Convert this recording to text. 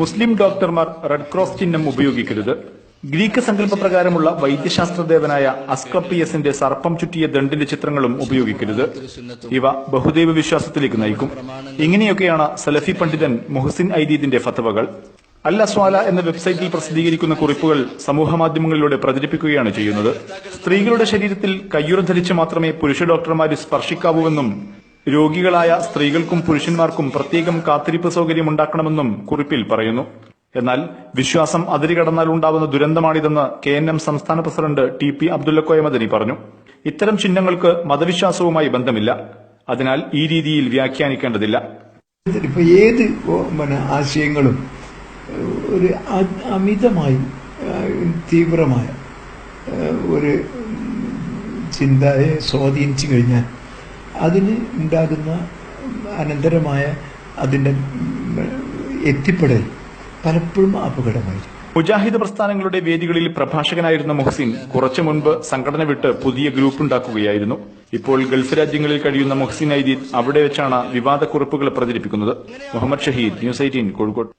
മുസ്ലിം ഡോക്ടർമാർ red cross ചിഹ്നം ഉപയോഗിക്കരുത്. ഗ്രീക്ക് സങ്കല്പപ്രകാരമുള്ള വൈദ്യശാസ്ത്രദേവനായ അസ്ക്ലപ്പിയസിന്റെ സർപ്പം ചുറ്റിയ ദണ്ടിന്റെ ചിത്രങ്ങളും ഉപയോഗിക്കരുത്. ഇവ ബഹുദൈവ വിശ്വാസത്തിലേക്ക് നയിക്കും. ഇങ്ങനെയൊക്കെയാണ് സലഫി പണ്ഡിതൻ മുഹസിൻ ഐദീദിന്റെ ഫത്വകൾ. അൽ അസ്വാല എന്ന വെബ്സൈറ്റിൽ പ്രസിദ്ധീകരിക്കുന്ന കുറിപ്പുകൾ സമൂഹമാധ്യമങ്ങളിലൂടെ പ്രചരിപ്പിക്കുകയാണ് ചെയ്യുന്നത്. സ്ത്രീകളുടെ ശരീരത്തിൽ കയ്യുറ ധരിച്ച് മാത്രമേ പുരുഷ ഡോക്ടർമാരെ സ്പർശിക്കാവൂവെന്നും രോഗികളായ സ്ത്രീകൾക്കും പുരുഷന്മാർക്കും പ്രത്യേകം കാത്തിരിപ്പ് സൗകര്യം ഉണ്ടാക്കണമെന്നും കുറിപ്പിൽ പറയുന്നു. എന്നാൽ വിശ്വാസം അതിരുകടന്നാൽ ഉണ്ടാവുന്ന ദുരന്തമാണിതെന്ന് KNM സംസ്ഥാന പ്രസിഡന്റ് TP അബ്ദുല്ലക്കോയ മദനി പറഞ്ഞു. ഇത്തരം ചിഹ്നങ്ങൾക്ക് മതവിശ്വാസവുമായി ബന്ധമില്ല. അതിനാൽ ഈ രീതിയിൽ വ്യാഖ്യാനിക്കേണ്ടതില്ല. ഇപ്പൊ ഏത് ആശയങ്ങളും ഒരു അമിതമായി തീവ്രമായ ഒരു ചിന്തയെ സ്വാധീനിച്ചു കഴിഞ്ഞാൽ അതിന് ഉണ്ടാകുന്ന അനന്തരമായ അതിന്റെ എത്തിപ്പെടൽ പലപ്പോഴും അപകടമായിരിക്കും. മുജാഹിദ് പ്രസ്ഥാനങ്ങളുടെ വേദികളിൽ പ്രഭാഷകനായിരുന്ന മുഹസിൻ കുറച്ചു മുൻപ് സംഘടന വിട്ട് പുതിയ ഗ്രൂപ്പ് ഉണ്ടാക്കുകയായിരുന്നു. ഇപ്പോൾ ഗൾഫ് രാജ്യങ്ങളിൽ കഴിയുന്ന മുഹസിൻ ഐദീദ് അവിടെ വെച്ചാണ് വിവാദക്കുറിപ്പുകൾ പ്രചരിപ്പിക്കുന്നത്. മുഹമ്മദ് ഷഹീദ്, News 18, കോഴിക്കോട്.